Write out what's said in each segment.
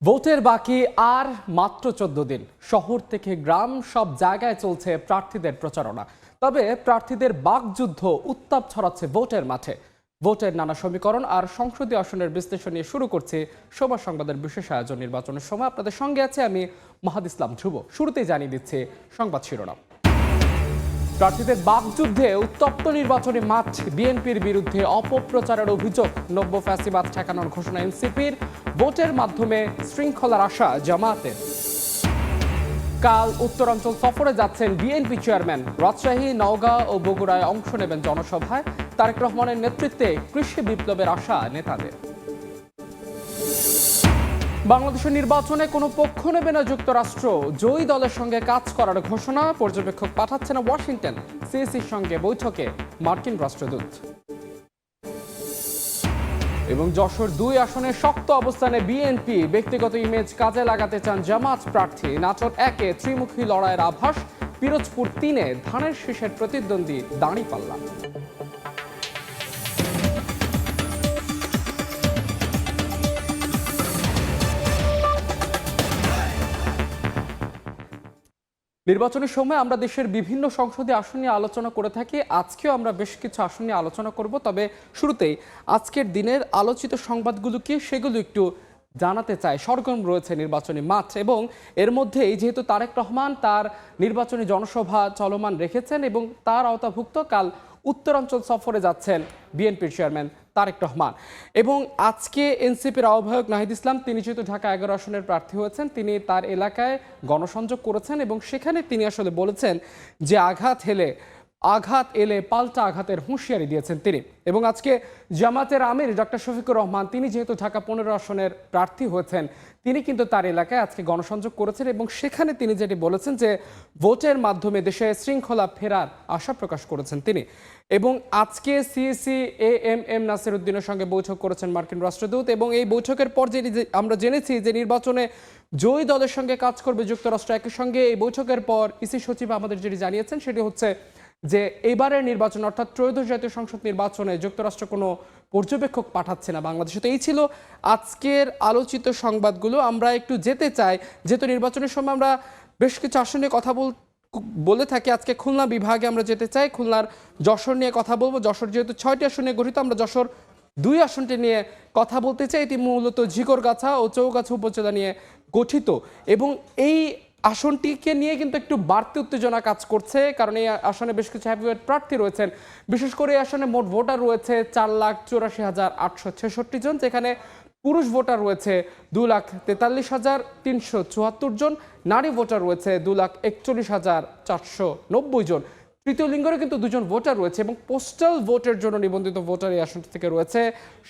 ভোটের বাকি আর মাত্র 14 দিন। শহর থেকে গ্রাম সব জায়গায় চলছে প্রার্থীদের প্রচারণা। তবে প্রার্থীদের বাকযুদ্ধ উত্তাপ ছড়াচ্ছে ভোটের মাঠে। ভোটের নানা সমীকরণ আর সংসদীয় আসনের বিশ্লেষণ নিয়ে শুরু করছে সবার সংবাদের বিশেষ আয়োজন নির্বাচনের সময়। আপনাদের সঙ্গে আছে আমি মাহাদ ইসলাম ধ্রুব। শুরুতেই জানিয়ে দিচ্ছে সংবাদ শিরোনাম। প্রার্থীদের বাকযুদ্ধে উত্তপ্ত নির্বাচনী মাঠ। বিএনপির বিরুদ্ধে অপপ্রচারের অভিযোগ, নব্য ফ্যাসিবাদ ঠেকানোর ঘোষণা এনসিপির। ভোটের মাধ্যমে শৃঙ্খলার আশা জামায়াতের। কাল উত্তরাঞ্চল সফরে যাচ্ছেন বিএনপি চেয়ারম্যান। রাজশাহী, নওগাঁ ও বগুড়ায় অংশ নেবেন জনসভায়। তারেক রহমানের নেতৃত্বে কৃষি বিপ্লবের আশা নেতাদের। বাংলাদেশের নির্বাচনে কোনো পক্ষ নেবে না যুক্তরাষ্ট্র। জয়ী দলের সঙ্গে কাজ করার ঘোষণা। পর্যবেক্ষক পাঠাচ্ছে না ওয়াশিংটন। সিইসির সঙ্গে বৈঠকে মার্কিন রাষ্ট্রদূত। এবং যশোর 2 আসনে শক্ত অবস্থানে বিএনপি। ব্যক্তিগত ইমেজ কাজে লাগাতে চান জামাত প্রার্থী। নাটোর 1-এ ত্রিমুখী লড়াইয়ের আভাস। পিরোজপুর 3-এ ধানের শীষের প্রতিদ্বন্দ্বী দাঁড়িপাল্লা। নির্বাচনের সময় আমরা দেশের বিভিন্ন সংসদীয় আসন নিয়ে আলোচনা করে থাকি। আজকেও আমরা বেশ কিছু আসন নিয়ে আলোচনা করব। তবে শুরুতেই আজকের দিনের আলোচিত সংবাদগুলো কি সেগুলো একটু জানাতে চাই। সরগরম রয়েছে নির্বাচনী মাঠ এবং এর মধ্যেই যেহেতু তারেক রহমান তার নির্বাচনী জনসভা চলমান রেখেছেন এবং তার আওতাভুক্ত কাল উত্তরাঞ্চল সফরে যাচ্ছেন বিএনপির চেয়ারম্যান তারেক রহমান। এবং আজকে এনসিপির আহ্বায়ক নাহিদ ইসলাম, তিনি যেহেতু ঢাকা 11 আসনের প্রার্থী হয়েছেন, তিনি তার এলাকায় গণসংযোগ করেছেন এবং সেখানে তিনি আসলে বলেছেন যে আঘাত এলে পাল্টা আঘাতের হুঁশিয়ারি দিয়েছেন তিনি। এবং আজকে জামাতের আমির ডক্টর শফিকুর রহমান, তিনি যেহেতু ঢাকা 15 আসনের প্রার্থী হয়েছেন, তিনি কিন্তু তার এলাকায় আজকে গণসংযোগ করেছেন এবং সেখানে তিনি যেটি বলেছেন যে ভোটের মাধ্যমে দেশে শৃঙ্খলা ফেরার আশা প্রকাশ করেছেন তিনি। এবং আজকে সিইসি এএমএম নাসির উদ্দিনের সঙ্গে বৈঠক করেছেন মার্কিন রাষ্ট্রদূত এবং এই বৈঠকের পর যেটি আমরা জেনেছি যে নির্বাচনে জয়ী দলের সঙ্গে কাজ করবে যুক্তরাষ্ট্র। একই সঙ্গে এই বৈঠকের পর ইসি সচিব আমাদের যেটি জানিয়েছেন সেটি হচ্ছে যে এবারের নির্বাচন অর্থাৎ ত্রয়োদশ জাতীয় সংসদ নির্বাচনে যুক্তরাষ্ট্র কোনো পর্যবেক্ষক পাঠাচ্ছে না বাংলাদেশে। তো এই ছিল আজকের আলোচিত সংবাদগুলো। আমরা একটু যেতে চাই, যেহেতু নির্বাচনের সময় আমরা বেশ কিছু আসন নিয়ে কথা বলে থাকি। আজকে খুলনা বিভাগে আমরা যেতে চাই, খুলনার যশোর নিয়ে কথা বলবো। যশোর যেহেতু 6টি আসন নিয়ে গঠিত, আমরা যশোর 2 আসনটি নিয়ে কথা বলতে চাই। এটি মূলত ঝিকরগাছা ও চৌগাছা উপজেলা নিয়ে গঠিত এবং এই আসনটিকে নিয়ে কিন্তু একটু বাড়তি উত্তেজনা কাজ করছে, কারণ এই আসনে বেশ কিছু হ্যাভিওয়েট প্রার্থী রয়েছেন। বিশেষ করে এই আসনে মোট ভোটার রয়েছে 4,84,866 জন, যেখানে পুরুষ ভোটার রয়েছে 2,43,374 জন, নারী ভোটার রয়েছে 2,41,490 জন। তৃতীয় লিঙ্গেরও কিন্তু 2 জন ভোটার রয়েছে এবং পোস্টাল ভোটের জন্য নিবন্ধিত ভোটার এই আসনটি থেকে রয়েছে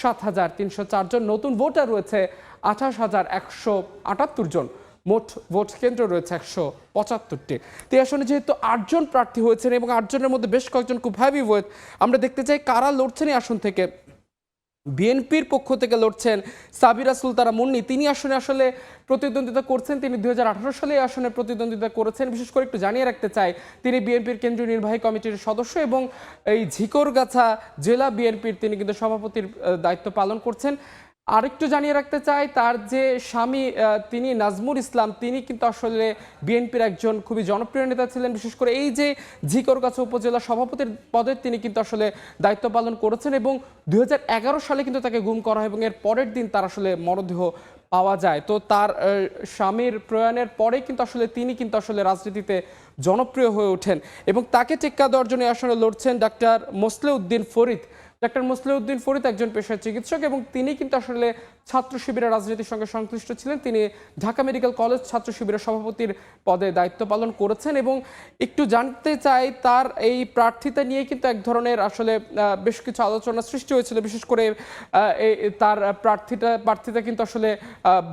7,304 জন। নতুন ভোটার রয়েছে 28,178 জন। মোট ভোট কেন্দ্র রয়েছে 175টি। তো এই আসনে যেহেতু 8 জন প্রার্থী হয়েছেন এবং 8 জনের মধ্যে বেশ কয়েকজন খুব হ্যাভিওয়েট, আমরা দেখতে চাই কারা লড়ছেন এই আসন থেকে। বিএনপির পক্ষ থেকে লড়ছেন সাবিরা সুলতানা মুন্নি। তিনি আসলে প্রতিদ্বন্দ্বিতা করছেন। তিনি 2018 সালে এই আসনে প্রতিদ্বন্দ্বিতা করেছেন। বিশেষ করে একটু জানিয়ে রাখতে চাই, তিনি বিএনপির কেন্দ্রীয় নির্বাহী কমিটির সদস্য এবং এই ঝিকরগাছা জেলা বিএনপির তিনি কিন্তু সভাপতির দায়িত্ব পালন করছেন। আরেকটু জানিয়ে রাখতে চাই, তার যে স্বামী তিনি নাজমুল ইসলাম, তিনি কিন্তু আসলে বিএনপির একজন খুবই জনপ্রিয় নেতা ছিলেন। বিশেষ করে এই যে ঝিকরগাছা উপজেলা সভাপতির পদে তিনি কিন্তু আসলে দায়িত্ব পালন করেছেন এবং 2011 সালে কিন্তু তাকে গুম করা হয় এবং এর পরের দিন তার আসলে মরদেহ পাওয়া যায়। তো তার স্বামীর প্রয়াণের পরে কিন্তু আসলে তিনি কিন্তু আসলে রাজনীতিতে জনপ্রিয় হয়ে ওঠেন এবং তাকে টেক্কা দেওয়ার জন্য আসলে লড়ছেন ডাক্তার মোসলেউদ্দিন ফরিদ। ডাক্তার মোসলেউদ্দিন ফরিদ একজন পেশার চিকিৎসক এবং তিনি কিন্তু আসলে ছাত্র শিবিরের রাজনীতির সঙ্গে সংশ্লিষ্ট ছিলেন। তিনি ঢাকা মেডিকেল কলেজ ছাত্র শিবিরের সভাপতির পদে দায়িত্ব পালন করেছেন এবং একটু জানতে চাই, তার এই প্রার্থিতা নিয়ে কিন্তু এক ধরনের আসলে বেশ কিছু আলোচনা সৃষ্টি হয়েছিল। বিশেষ করে তার প্রার্থিতা কিন্তু আসলে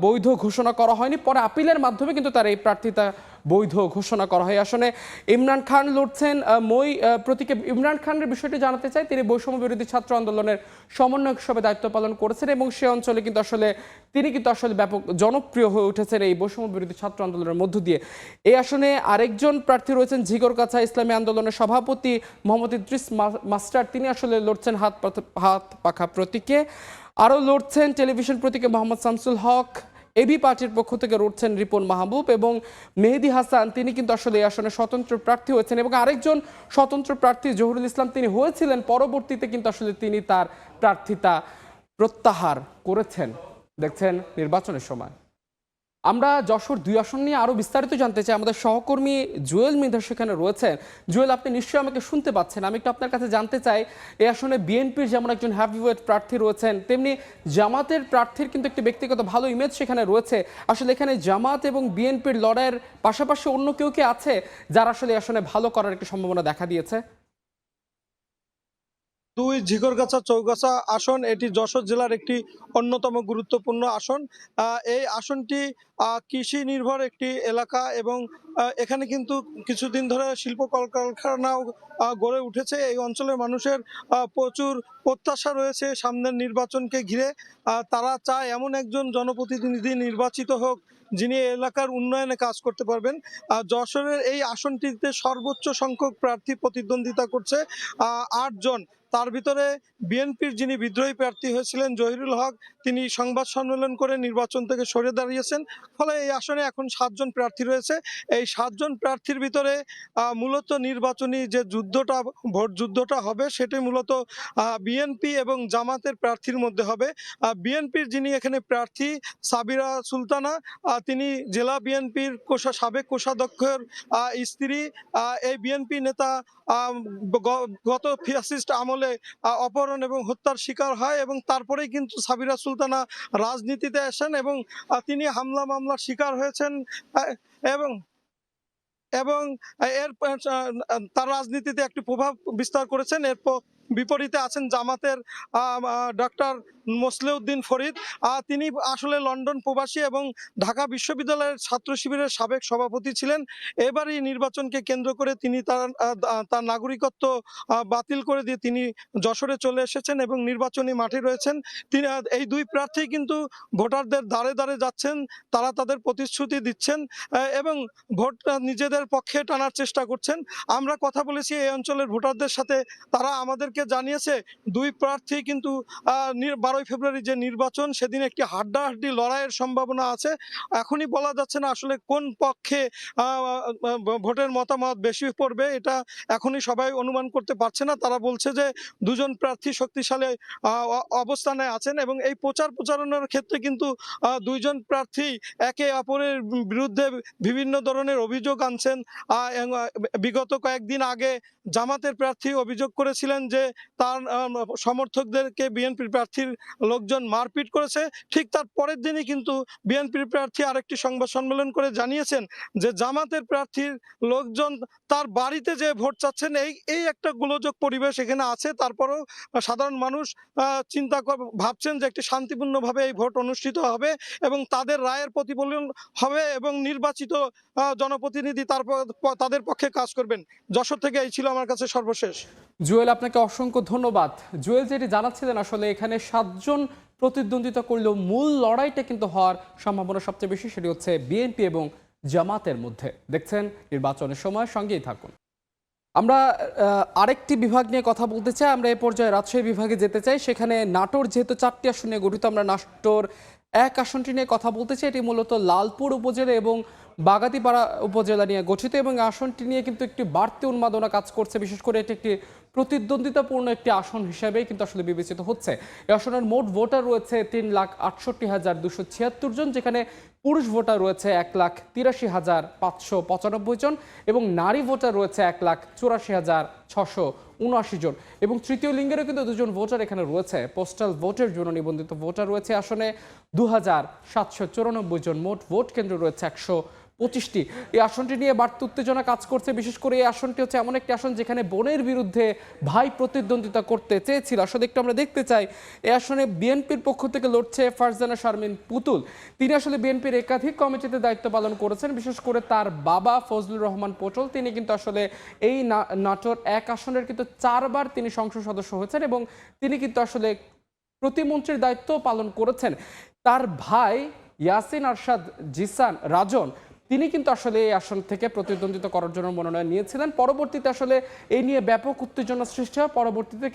বৈধ ঘোষণা করা হয়নি। পরে আপিলের মাধ্যমে কিন্তু তার এই প্রার্থিতা বৈধ ঘোষণা করা হয়। আসলে ইমরান খান লড়ছেন মই প্রতীকে। ইমরান খানের বিষয়টি জানাতে চাই, তিনি বৈষম্য বিরোধী ছাত্র আন্দোলনের সমন্বয়ক হিসেবে দায়িত্ব পালন করেছেন এবং সে অঞ্চলে কিন্তু তিনি ব্যাপক জনপ্রিয় হয়ে উঠেছেন এই বৈষম্য বিরোধী ছাত্র আন্দোলনের মধ্য দিয়ে। এই আসনে আরেকজন প্রার্থী রয়েছেন ঝিকরগাছা ইসলামী আন্দোলনের সভাপতি মোহাম্মদ ইদ্রিস মাস্টার। তিনি আসলে লড়ছেন হাত পাখা প্রতীকে। আরও লড়ছেন টেলিভিশন প্রতীকে মোহাম্মদ শামসুল হক, এবি পার্টির পক্ষ থেকে লড়ছেন রিপন মাহবুব, এবং মেহেদী হাসান তিনি কিন্তু আসলে এই আসনে স্বতন্ত্র প্রার্থী হয়েছেন, এবং আরেকজন স্বতন্ত্র প্রার্থী জহুরুল ইসলাম তিনি হয়েছিলেন, পরবর্তীতে কিন্তু আসলে তিনি তার প্রার্থিতা প্রত্যাহার করেছেন। দেখছেন নির্বাচনের সময়। আমরা যশোর 2 আসন নিয়ে আরো বিস্তারিত জানতে চাই। আমাদের সহকর্মী জুয়েল মৃধা সেখানে রয়েছেন। জুয়েল, আপনি নিশ্চয়ই আমাকে শুনতে পাচ্ছেন। আমি একটু আপনার কাছে জানতে চাই, এই আসনে বিএনপির যেমন একজন হেভিওয়েট প্রার্থী রয়েছেন, তেমনি জামাতের প্রার্থীর কিন্তু একটি ব্যক্তিগত ভালো ইমেজ সেখানে রয়েছে। আসলে এখানে জামাত এবং বিএনপির লড়াইয়ের পাশাপাশি অন্য কেউ কি আছে যারা আসলে এই আসনে ভালো করার একটি সম্ভাবনা দেখা দিয়েছে? 2 ঝিকরগাছা চৌগাছা আসন, এটি যশোর জেলার একটি অন্যতম গুরুত্বপূর্ণ আসন। এই আসনটি কৃষি নির্ভর একটি এলাকা, এবং এখানে কিন্তু কিছুদিন ধরে শিল্প কলকারখানাও গড়ে উঠেছে। এই অঞ্চলের মানুষের প্রচুর প্রত্যাশা রয়েছে সামনের নির্বাচনকে ঘিরে। তারা চায় এমন একজন জনপ্রতিনিধি নির্বাচিত হোক যিনি এলাকার উন্নয়নে কাজ করতে পারবেন। যশোরের এই আসনটিতে সর্বোচ্চ সংখ্যক প্রার্থী প্রতিদ্বন্দ্বিতা করছে 8 জন। তার ভিতরে বিএনপির যিনি বিদ্রোহী প্রার্থী হয়েছিলেন জহিরুল হক, তিনি সংবাদ সম্মেলন করে নির্বাচন থেকে সরে দাঁড়িয়েছেন। ফলে এই আসনে এখন 7 জন প্রার্থী রয়েছে। এই 7 জন প্রার্থীর ভিতরে মূলত নির্বাচনী যে যুদ্ধটা, ভোট যুদ্ধটা হবে, সেটি মূলত বিএনপি এবং জামাতের প্রার্থীর মধ্যে হবে। বিএনপির যিনি এখানে প্রার্থী সাবিরা সুলতানা, তিনি জেলা বিএনপির সাবেক কোষাধ্যক্ষের স্ত্রী। এই বিএনপি নেতা গত ফ্যাসিস্ট আমলে অপহরণ এবং হত্যার শিকার হয়, এবং তারপরেই কিন্তু সাবিরা সুলতানা রাজনীতিতে আসেন, এবং তিনি হামলা মামলার শিকার হয়েছেন। আহ, এবং এবং এর তার রাজনীতিতে একটি প্রভাব বিস্তার করেছেন। এর বিপরীতে আছেন জামাতের ডক্টর মোসলেউদ্দিন ফরিদ। তিনি আসলে লন্ডন প্রবাসী এবং ঢাকা বিশ্ববিদ্যালয়ের ছাত্র শিবিরের সাবেক সভাপতি ছিলেন। এবারই নির্বাচনকে কেন্দ্র করে তিনি তার নাগরিকত্ব বাতিল করে দিয়ে তিনি যশোরে চলে এসেছেন এবং নির্বাচনী মাঠে রয়েছেন। তিনি এই 2 প্রার্থী কিন্তু ভোটারদের দ্বারে দ্বারে যাচ্ছেন, তারা তাদের প্রতিশ্রুতি দিচ্ছেন এবং ভোট নিজেদের পক্ষে টানার চেষ্টা করছেন। আমরা কথা বলেছি এই অঞ্চলের ভোটারদের সাথে, তারা আমাদেরকে জানিয়েছে 2 প্রার্থী কিন্তু 12 ফেব্রুয়ারি যে নির্বাচন, সেদিন একটি হাড্ডাহাড্ডি লড়াইয়ের সম্ভাবনা আছে। এখনই বলা যাচ্ছে না আসলে কোন পক্ষে ভোটের মতামত বেশি পড়বে, এটা এখনই সবাই অনুমান করতে পারছে না। তারা বলছে যে 2 জন প্রার্থী শক্তিশালী অবস্থানে আছেন, এবং এই প্রচারণার ক্ষেত্রে কিন্তু 2 জন প্রার্থী একে অপরের বিরুদ্ধে বিভিন্ন ধরনের অভিযোগ আনছেন। বিগত কয়েকদিন আগে জামাতের প্রার্থী অভিযোগ করেছিলেন যে তার সমর্থকদেরকে বিএনপির প্রার্থীর লোকজন মারপিট করেছে। ঠিক তার পরের দিনই কিন্তু বিএনপির প্রার্থী আরেকটি সংবাদ সম্মেলন করে জানিয়েছেন যে জামাতের প্রার্থীর লোকজন তার বাড়িতে যে ভোট চাচ্ছেন, এই একটা গোলযোগ পরিবেশ এখানে আছে। তারপরেও সাধারণ মানুষ ভাবছেন যে একটি শান্তিপূর্ণভাবে এই ভোট অনুষ্ঠিত হবে এবং তাদের রায়ের প্রতিফলন হবে, এবং নির্বাচিত জনপ্রতিনিধি তাদের পক্ষে কাজ করবেন। যশোর থেকে এই ছিল আমার কাছে সর্বশেষ। জুয়েল, আপনাকে অসংখ্য ধন্যবাদ। জুয়েল যেটি জানাচ্ছিলেন, আসলে এখানে 7 জন প্রতিদ্বন্দ্বিতা করলেও মূল লড়াইটা কিন্তু হওয়ার সম্ভাবনা সবচেয়ে বেশি, সেটি হচ্ছে বিএনপি এবং জামাতের মধ্যে। দেখছেন নির্বাচনের সময়, সঙ্গেই থাকুন। আমরা আরেকটি বিভাগ নিয়ে কথা বলতে চাই। আমরা এ পর্যায়ে রাজশাহী বিভাগে যেতে চাই। সেখানে নাটোর যেহেতু 4টি আসন নিয়ে গঠিত, আমরা নাটোর 1 আসনটি নিয়ে কথা বলতে চাই। এটি মূলত লালপুর উপজেলা এবং বাগাতিপাড়া উপজেলা নিয়ে গঠিত, এবং আসনটি নিয়ে কিন্তু একটি বাড়তি উন্মাদনা কাজ করছে। বিশেষ করে এটি একটি প্রতিদ্বন্দ্বিতাপূর্ণ একটি আসন হিসেবে কিন্তু আসলে বিবেচিত হচ্ছে। এই আসনের মোট ভোটার রয়েছে 3,68,276 জন, যেখানে পুরুষ ভোটার রয়েছে 1,83,595 জন, এবং নারী ভোটার রয়েছে 1,84,679 জন, এবং তৃতীয় লিঙ্গেরও কিন্তু 2 জন ভোটার এখানে রয়েছে। পোস্টাল ভোটের জন্য নিবন্ধিত ভোটার রয়েছে আসনে 2,794 জন। মোট ভোট কেন্দ্র রয়েছে 125টি। এই আসনটি নিয়ে বাড়তি উত্তেজনা কাজ করছে। বিশেষ করে এই আসনটি হচ্ছে এমন একটি আসন যেখানে বোনের বিরুদ্ধে ভাই প্রতিদ্বন্দ্বিতা করতে চেয়েছিল। আসলে একটু আমরা দেখতে চাই, এই আসনে বিএনপির পক্ষ থেকে লড়ছে ফারজানা শারমিন পুতুল। তিনি আসলে বিএনপির একাধিক কমিটিতে দায়িত্ব পালন করেছেন। বিশেষ করে তার বাবা ফজলুর রহমান পটল, তিনি কিন্তু আসলে এই নাটোর 1 আসনের কিন্তু 4 বার তিনি সংসদ সদস্য হয়েছেন, এবং তিনি কিন্তু আসলে প্রতিমন্ত্রীর দায়িত্ব পালন করেছেন। তার ভাই ইয়াসিন আরশাদ জিসান রাজন, তিনি কিন্তু আসলে এই আসন থেকে প্রতিদ্বন্দ্বিতা করার জন্য মনোনয়ন নিয়েছিলেন। পরবর্তীতে আসলে এই নিয়ে ব্যাপক উত্তেজনা সৃষ্টি হয়। পরবর্তীতে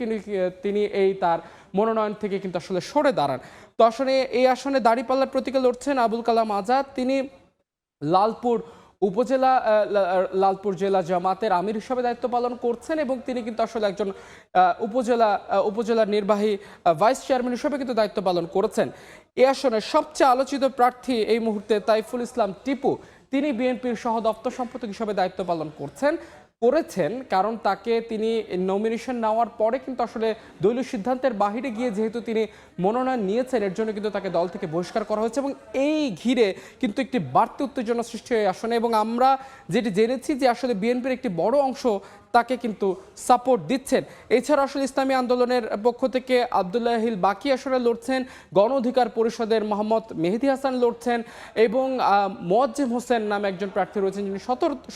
তিনি এই তার মনোনয়ন থেকে কিন্তু আসলে সরে দাঁড়ান। তো আসলে এই আসনে দাঁড়িপাল্লার প্রতীকে লড়ছেন আবুল কালাম আজাদ। তিনি লালপুর উপজেলা লালপুর জেলা জামাতের আমির হিসাবে দায়িত্ব পালন করছেন এবং তিনি কিন্তু আসলে একজন উপজেলা নির্বাহী ভাইস চেয়ারম্যান হিসেবে কিন্তু দায়িত্ব পালন করেছেন। এই আসনের সবচেয়ে আলোচিত প্রার্থী এই মুহূর্তে তাইফুল ইসলাম টিপু। তিনি বিএনপির সহ দপ্তর সম্পাদক হিসেবে দায়িত্ব পালন করেছেন কারণ তাকে তিনি নমিনেশন নেওয়ার পরে কিন্তু আসলে দলীয় সিদ্ধান্তের বাহিরে গিয়ে যেহেতু তিনি মনোনয়ন নিয়েছেন, এর জন্য কিন্তু তাকে দল থেকে বহিষ্কার করা হয়েছে এবং এই ঘিরে কিন্তু একটি বাড়তি উত্তেজনা সৃষ্টি হয়ে আসনে এবং আমরা যেটি জেনেছি যে আসলে বিএনপির একটি বড় অংশ তাকে কিন্তু সাপোর্ট দিচ্ছেন। এছাড়া আসলে ইসলামী আন্দোলনের পক্ষ থেকে আবদুল্লাহ হিল বাকি আসনে লড়ছেন, গণ অধিকার পরিষদের মোহাম্মদ মেহেদী হাসান লড়ছেন এবং মোয়াজ্জেম হোসেন নামে একজন প্রার্থী রয়েছেন যিনি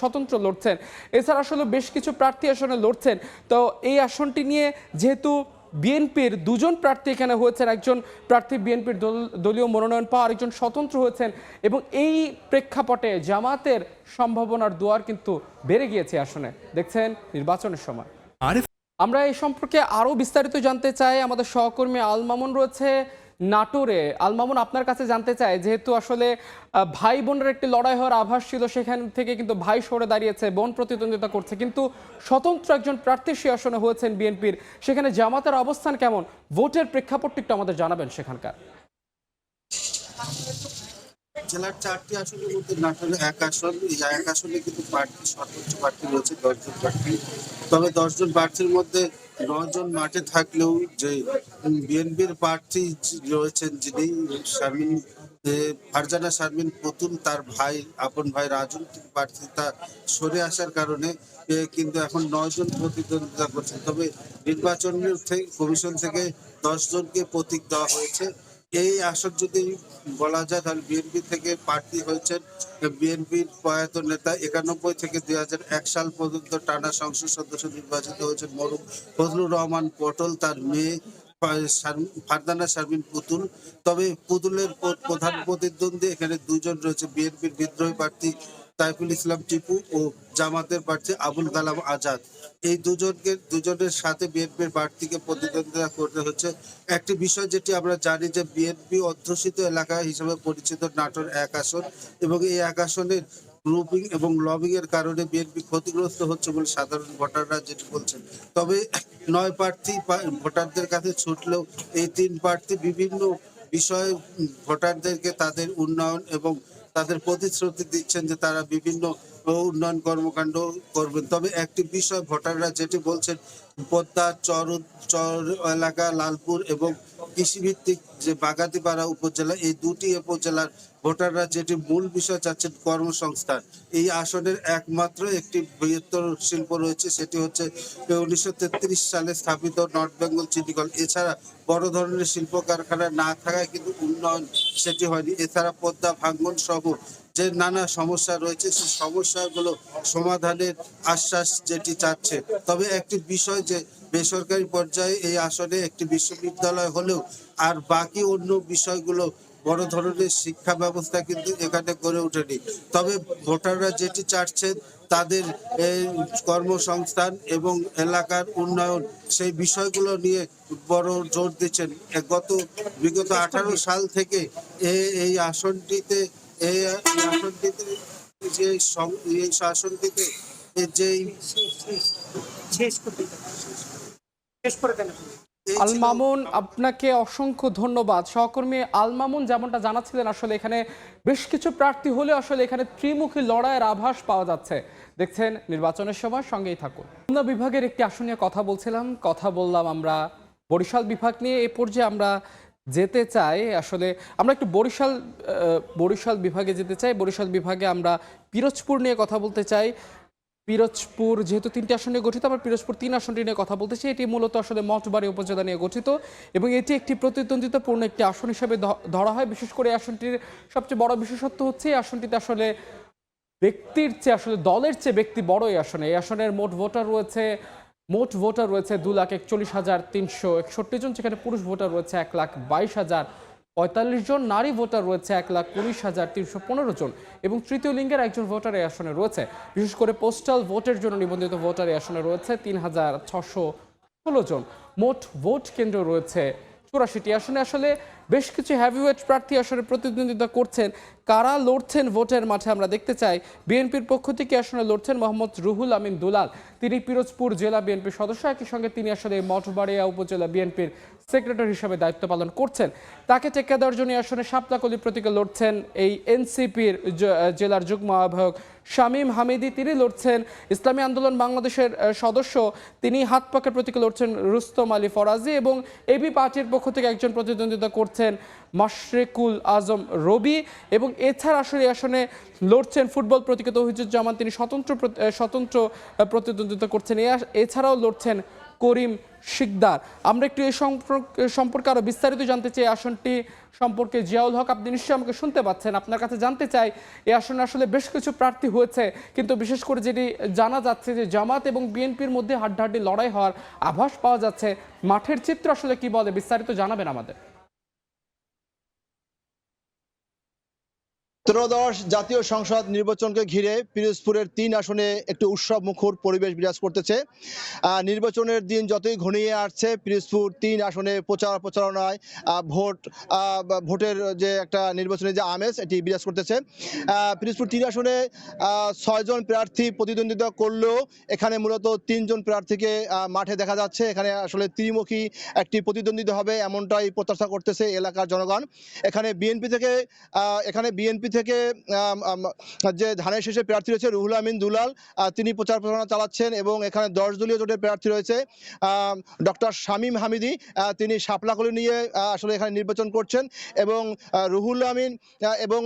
স্বতন্ত্র লড়ছেন। এছাড়া আসলে বেশ কিছু প্রার্থী আসনে লড়ছেন। তো এই আসনটি নিয়ে যেহেতু বিএনপির দুজন প্রার্থী এখানে হয়েছেন, একজন প্রার্থী বিএনপির দলীয় মনোনয়ন পাওয়া, আরেকজন স্বতন্ত্র হয়েছেন এবং এই প্রেক্ষাপটে জামাতের সম্ভাবনার দুয়ার কিন্তু বেড়ে গিয়েছে আসনে দেখছেন নির্বাচনের সময়। আমরা এই সম্পর্কে আরও বিস্তারিত জানতে চাই, আমাদের সহকর্মী আল মামুন রয়েছে নাটোরে। আল মামুন, আপনার কাছে জানতে চাই, যেহেতু আসলে ভাই বোনের একটি লড়াই হওয়ার আভাস ছিল, সেখান থেকে কিন্তু ভাই সরে দাঁড়িয়েছে, বোন প্রতিদ্বন্দ্বিতা করছে, কিন্তু স্বতন্ত্র একজন প্রার্থী সে আসনে হয়েছেন বিএনপির, সেখানে জামাতের অবস্থান কেমন? ভোটের প্রেক্ষাপটটা একটু আমাদের জানাবেন সেখানকার। জেলার 4টি আসনের মধ্যে নাটোরে এক আসন, এই এক আসনে কিন্তু সর্বোচ্চ প্রার্থী রয়েছে 10 জন প্রার্থী। তবে 10 জন প্রার্থীর মধ্যে 9 জন মাঠে থাকলেও যে বিএনপির প্রার্থী রয়েছেন যিনি ফারজানা শারমিন পুতুল, তার ভাই আপন ভাই রাজু প্রার্থীতা সরে আসার কারণে কিন্তু এখন 9 জন প্রতিদ্বন্দ্বিতা করছেন। তবে নির্বাচন কমিশন থেকে 10 জনকে প্রতীক দেওয়া হয়েছে। এই আসন যদি বলা যায় তাহলে বিএনপি থেকে প্রার্থী হয়েছেন বিএনপির প্রয়াত নেতা 91 থেকে 2001 সাল পর্যন্ত টানা সংসদ সদস্য নির্বাচিত হয়েছেন মরহুম ফজলুর রহমান পটল, তার মেয়ে ফারজানা শারমিন পুতুল। তবে পুতুলের প্রধান প্রতিদ্বন্দ্বী এখানে 2 জন রয়েছে, বিএনপির বিদ্রোহী প্রার্থী তাইফুল ইসলাম টিপু ও জামাতের প্রার্থী আবুল কালাম আজাদ। এই দুজনের সাথে বিএনপির প্রার্থীকে প্রতিদ্বন্দ্বিতা করতে হচ্ছে। একটি বিষয় যেটি আমরা জানি যে বিএনপি অধ্যুষিত এলাকা হিসেবে পরিচিত নাটোর এক আসন এবং এই এক আসনের গ্রুপিং এবং লবিং এর কারণে বিএনপি ক্ষতিগ্রস্ত হচ্ছে বলে সাধারণ ভোটাররা যেটি বলছেন। তবে 9 প্রার্থী ভোটারদের কাছে ছুটলেও এই 3 প্রার্থী বিভিন্ন বিষয়ে ভোটারদেরকে তাদের উন্নয়ন এবং তাদের প্রতিশ্রুতি দিচ্ছেন যে তারা বিভিন্ন উন্নয়ন কর্মকাণ্ড করবেন। তবে একটি বিষয় ভোটাররা যেটি বলছেন, পদ্মা চর এলাকা লালপুর এবং কৃষিভিত্তিক যে বাগাতিপাড়া উপজেলা, এই 2টি উপজেলার ভোটাররা যেটি মূল বিষয় চাচ্ছেন কর্মসংস্থান। এই আসনের একমাত্র একটি বৃহত্তর শিল্প রয়েছে, সেটি হচ্ছে 1933 সালে স্থাপিত নর্থ বেঙ্গল চিনি কল। এছাড়া বড় ধরনের শিল্প কারখানা না থাকায় কিন্তু উন্নয়ন সেটি হয়নি। এছাড়া পদ্মা ভাঙ্গন সহ যে নানা সমস্যা রয়েছে সেই সমস্যাগুলো সমাধানের আশ্বাস যেটি চাচ্ছে। তবে একটি বিষয় যে বেসরকারি পর্যায়ে এই আসনে একটি বিশ্ববিদ্যালয় হলেও আর বাকি অন্য বিষয়গুলো বড় ধরনের শিক্ষা ব্যবস্থা কিন্তু এখানে গড়ে ওঠেনি। তবে ভোটাররা যেটি চাচ্ছেন তাদের কর্মসংস্থান এবং এলাকার উন্নয়ন, সেই বিষয়গুলো নিয়ে বড় জোর দিচ্ছেন। বিগত 18 সাল থেকে এই আসনটিতে আল মামুন, আপনাকে অসংখ্য ধন্যবাদ। সহকর্মী আল মামুন যেমনটা জানাচ্ছিলেন, আসলে এখানে বেশ কিছু প্রার্থী হলেও আসলে এখানে ত্রিমুখী লড়াইয়ের আভাস পাওয়া যাচ্ছে। দেখছেন নির্বাচনের সময়, সঙ্গেই থাকুন। খুলনা বিভাগের একটি আসন নিয়ে কথা বললাম আমরা বরিশাল বিভাগ নিয়ে। এ পর্যায়ে আমরা যেতে চাই, আসলে আমরা একটু বরিশাল বিভাগে যেতে চাই। বরিশাল বিভাগে আমরা পিরোজপুর নিয়ে কথা বলতে চাই। পিরোজপুর যেহেতু 3টি আসন নিয়ে গঠিত, আমরা পিরোজপুর 3 আসনটি নিয়ে কথা বলতে চাই। এটি মূলত আসলে মঠবাড়ি উপজেলা নিয়ে গঠিত এবং এটি একটি প্রতিদ্বন্দ্বিতাপূর্ণ একটি আসন হিসেবে ধরা হয়। বিশেষ করে আসনটির সবচেয়ে বড় বিশেষত্ব হচ্ছে এই আসনটিতে আসলে ব্যক্তির চেয়ে আসলে দলের চেয়ে ব্যক্তি বড়। এই আসনের মোট ভোটার রয়েছে 2,41,361 জন, যেখানে পুরুষ ভোটার রয়েছে 1,22,000 45 জন, নারী ভোটার রয়েছে 1,19,315 জন এবং তৃতীয় লিঙ্গের একজন ভোটার এই আসনে রয়েছে। বিশেষ করে পোস্টাল ভোটের জন্য নিবন্ধিত ভোটার এই আসনে রয়েছে 3,616 জন। মোট ভোট কেন্দ্র রয়েছে 84টি আসনে। আসলে বেশ কিছু হ্যাভিওয়েট প্রার্থী আসলে প্রতিদ্বন্দ্বিতা করছেন। কারা লড়ছেন ভোটের মাঠে আমরা দেখতে চাই। বিএনপির পক্ষ থেকে আসনে লড়ছেন মোহাম্মদ রুহুল আমিন দুলাল। তিনি পিরোজপুর জেলা বিএনপির সদস্য, একই সঙ্গে তিনি আসলে মঠবাড়িয়া উপজেলা বিএনপির সেক্রেটারি হিসেবে দায়িত্ব পালন করছেন। তাকে টেক্কা দেওয়ার জন্য আসনে শাপলাকলি প্রতীকে লড়ছেন এই এনসিপির জেলার যুগ্ম আহ্বায়ক শামীম হামিদি। তিনি লড়ছেন ইসলামী আন্দোলন বাংলাদেশের সদস্য, তিনি হাত পাকের প্রতীকে লড়ছেন রুস্তম আলী ফরাজি এবং এবি পার্টির পক্ষ থেকে একজন প্রতিদ্বন্দ্বিতা করছেন মাশরেকুল আজম রবি এবং এছাড়া আসলে আসনে লড়ছেন ফুটবল প্রতীকে তৌহিদুজ্জামান, তিনি স্বতন্ত্র প্রতিদ্বন্দ্বিতা করছেন। এছাড়াও লড়ছেন করিম শিকদার। আমরা একটু এই সম্পর্কে আরো বিস্তারিত জানতে চাই। আসনটি সম্পর্কে জিয়াউল হক, আপনি নিশ্চয়ই আমাকে শুনতে পাচ্ছেন। আপনার কাছে জানতে চাই, এই আসনে আসলে বেশ কিছু প্রার্থী হয়েছে, কিন্তু বিশেষ করে যেটি জানা যাচ্ছে যে জামাত এবং বিএনপির মধ্যে হাড্ডাহাড্ডি লড়াই হওয়ার আভাস পাওয়া যাচ্ছে। মাঠের চিত্র আসলে কি বলে, বিস্তারিত জানাবেন আমাদের। ত্রয়োদশ জাতীয় সংসদ নির্বাচনকে ঘিরে পিরোজপুরের 3 আসনে একটি উৎসব মুখর পরিবেশ বিরাজ করতেছে। নির্বাচনের দিন যতই ঘনিয়ে আসছে, পিরোজপুর 3 আসনে প্রচারণায় ভোটের যে একটা নির্বাচনের যে আমেজ এটি বিরাজ করতেছে। পিরোজপুর 3 আসনে 6 জন প্রার্থী প্রতিদ্বন্দ্বিতা করলেও এখানে মূলত 3 জন প্রার্থীকে মাঠে দেখা যাচ্ছে। এখানে আসলে ত্রিমুখী একটি প্রতিদ্বন্দ্বিতা হবে এমনটাই প্রত্যাশা করতেছে এলাকার জনগণ। এখানে বিএনপি থেকে যে ধানের শীষে প্রার্থী রয়েছে রুহুল আমিন দুলাল, তিনি প্রচারণা চালাচ্ছেন এবং এখানে 10 দলীয় জোটের প্রার্থী রয়েছে ডক্টর শামীম হামিদি, তিনি শাপলাকলি নিয়ে আসলে এখানে নির্বাচন করছেন এবং রুহুল আমিন এবং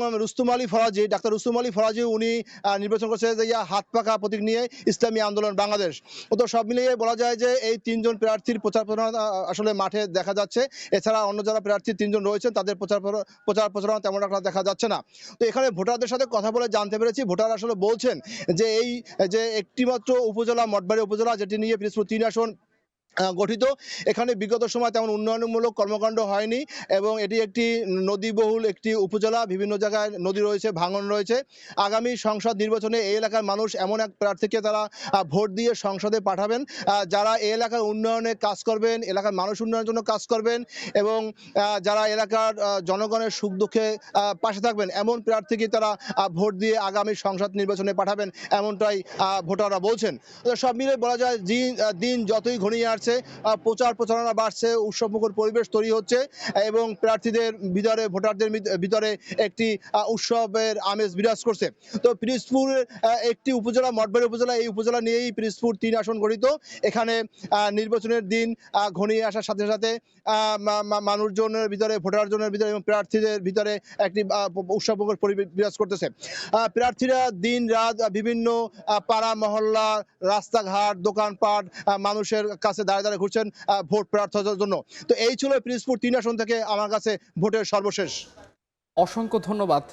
ডাক্তার রুস্তম আলী ফরাজি উনি নির্বাচন করছে যে হাত পাকা প্রতীক নিয়ে ইসলামী আন্দোলন বাংলাদেশ। তো সব মিলিয়ে বলা যায় যে এই 3 জন প্রার্থীর প্রচারণা আসলে মাঠে দেখা যাচ্ছে। এছাড়া অন্য যারা প্রার্থী 3 জন রয়েছেন তাদের প্রচারণা তেমন একটা দেখা যাচ্ছে না। তো এখানে ভোটারদের সাথে কথা বলে জানতে পেরেছি, ভোটার আসলে বলছেন যে এই যে একটিমাত্র উপজেলা মঠবাড়িয়া উপজেলা যেটি নিয়ে পিরোজপুর 3 আসন গঠিত, এখানে বিগত সময় তেমন উন্নয়নমূলক কর্মকাণ্ড হয়নি এবং এটি একটি নদীবহুল একটি উপজেলা, বিভিন্ন জায়গায় নদী রয়েছে, ভাঙন রয়েছে। আগামী সংসদ নির্বাচনে এই এলাকার মানুষ এমন এক প্রার্থীকে তারা ভোট দিয়ে সংসদে পাঠাবেন যারা এই এলাকার উন্নয়নে কাজ করবেন, এলাকার মানুষ উন্নয়নের জন্য কাজ করবেন এবং যারা এলাকার জনগণের সুখ দুঃখে পাশে থাকবেন এমন প্রার্থীকে তারা ভোট দিয়ে আগামী সংসদ নির্বাচনে পাঠাবেন এমনটাই ভোটাররা বলছেন। সব মিলে বলা যায় দিন যতই ঘনিয়ে আসছে, প্রচারণা বাড়ছে, উৎসবমুখর পরিবেশ তৈরি হচ্ছে এবং প্রার্থীদের ভিতরে, ভোটারদের ভিতরে একটি উৎসবের আমেজ বিরাজ করছে। তো পিরোজপুর একটি উপজেলা, মঠবাড়িয়া উপজেলা, এই উপজেলা নিয়েই পিরোজপুর 3 আসন গঠিত। এখানে নির্বাচনের দিন ঘনিয়ে আসার সাথে সাথে মানুষজনের ভিতরে, ভোটারজনের ভিতরে এবং প্রার্থীদের ভিতরে একটি উৎসবমুখর পরিবেশ বিরাজ করতেছে। প্রার্থীরা দিন রাত বিভিন্ন পাড়া মহল্লা, রাস্তাঘাট, দোকানপাট মানুষের কাছে দাঁড়িয়ে ঘুরছেন ভোট প্রার্থনার জন্য। তো এই ছিল পিরোজপুর 3 আসন থেকে আমার কাছে ভোটের সর্বশেষ। অসংখ্য ধন্যবাদ।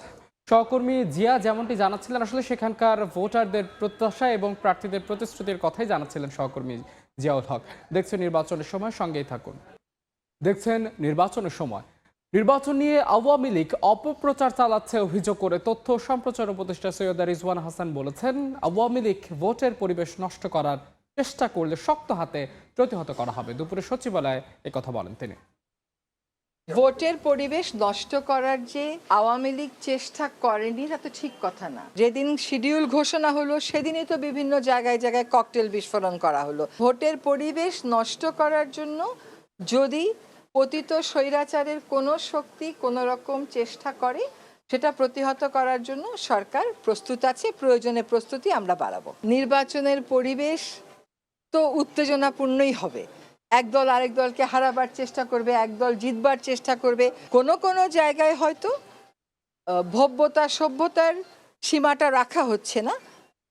সহকর্মী জিয়া যেমনটি জানাচ্ছিলেন, আসলে সেখানকার ভোটারদের প্রত্যাশা এবং প্রার্থীদের প্রতিশ্রুতির কথাই জানাচ্ছিলেন সহকর্মী জিয়াউল হক। দেখছেন নির্বাচনের সময়, সঙ্গেই থাকুন। দেখছেন নির্বাচনের সময়। নির্বাচন নিয়ে আওয়ামী লীগ অপপ্রচার চালাচ্ছে অভিযোগ করে তথ্য সম্প্রচার উপদেষ্টা সৈয়দ রিজওয়ান হাসান বলেছেন, আওয়ামী লীগ ভোটের পরিবেশ নষ্ট করার চেষ্টা করলে শক্ত হাতে প্রতিহত করা হবে। দুপুরে সচিবালয়ে একথা বলেন তিনি। ভোটের পরিবেশ নষ্ট করার যে আওয়ামী লীগ চেষ্টা করেনি তা তো ঠিক কথা না। যেদিন শিডিউল ঘোষণা হলো সেদিনই তো বিভিন্ন জায়গায় ককটেল বিস্ফোরণ করা হলো। ভোটের পরিবেশ নষ্ট করার জন্য যদি পতিত স্বৈরাচারের কোনো শক্তি কোনো রকম চেষ্টা করে, সেটা প্রতিহত করার জন্য সরকার প্রস্তুত আছে। প্রয়োজনে প্রস্তুতি আমরা বাড়াবো। নির্বাচনের পরিবেশ তো উত্তেজনাপূর্ণই হবে। একদল আরেক দলকে হারাবার চেষ্টা করবে, একদল জিতবার চেষ্টা করবে। কোনো জায়গায় হয়তো ভব্যতা সভ্যতার সীমাটা রাখা হচ্ছে না,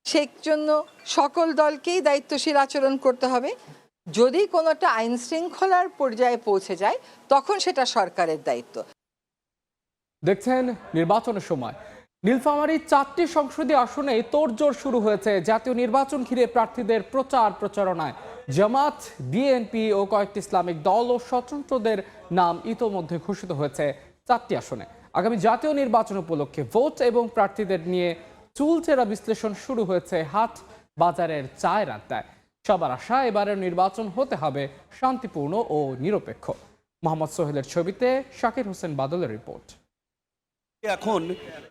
সেই জন্য সকল দলকেই দায়িত্বশীল আচরণ করতে হবে। যদি কোনোটা আইন শৃঙ্খলার পর্যায়ে পৌঁছে যায় তখন সেটা সরকারের দায়িত্ব। দেখছেন নির্বাচনের সময়। নীলফামারী 4টি সংসদীয় আসনে তোড়জোড় শুরু হয়েছে জাতীয় নির্বাচন ঘিরে প্রার্থীদের প্রচারণায়। জামাত, বিএনপি ও কয়েকটি ইসলামিক দল ও স্বতন্ত্রদের নাম ইতোমধ্যে ঘোষিত হয়েছে 4টি আসনে। আগামী জাতীয় নির্বাচন উপলক্ষে ভোট এবং প্রার্থীদের নিয়ে চুলচেরা বিশ্লেষণ শুরু হয়েছে হাট বাজারের চায়ের আড্ডায়। সবার আশা এবারের নির্বাচন হতে হবে শান্তিপূর্ণ ও নিরপেক্ষ। মোহাম্মদ সোহেলের ছবিতে শাকির হোসেন বাদলের রিপোর্ট। এখন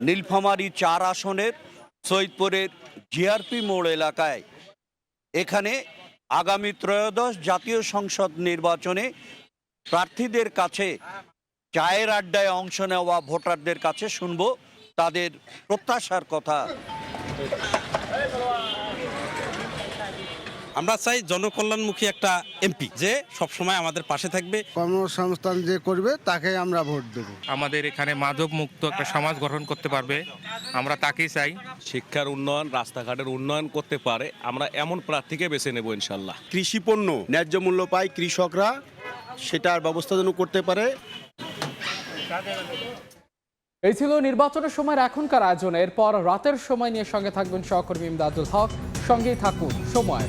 নীলফামারী 4 আসনের সৈয়দপুরের জিআরপি মোড় এলাকায় এখানে আগামী ত্রয়োদশ জাতীয় সংসদ নির্বাচনে প্রার্থীদের কাছে চায়ের আড্ডায় অংশ নেওয়া ভোটারদের কাছে শুনবো তাদের প্রত্যাশার কথা। আমরা চাই জনকল্যাণমুখী একটা এমপি যে সবসময় আমাদের পাশে থাকবে। কর্মসংস্থান যে করবে তাকে আমরা ভোট দেবো। আমাদের এখানে মাদক মুক্ত একটা সমাজ গঠন করতে পারবে, আমরা তাকেই চাই। শিক্ষার উন্নয়ন, রাস্তাঘাটের উন্নয়ন করতে পারে, আমরা এমন প্রার্থীকে বেছে নেব ইনশাল্লাহ। কৃষি পণ্য ন্যায্য মূল্য পায় কৃষকরা, সেটার ব্যবস্থা যেন করতে পারে। এই ছিল নির্বাচনের সময়ের এখনকার আয়োজন। এরপর রাতের সময় নিয়ে সঙ্গে থাকবেন সহকর্মী ইমদাদুল হক। সঙ্গেই থাকুন সময়।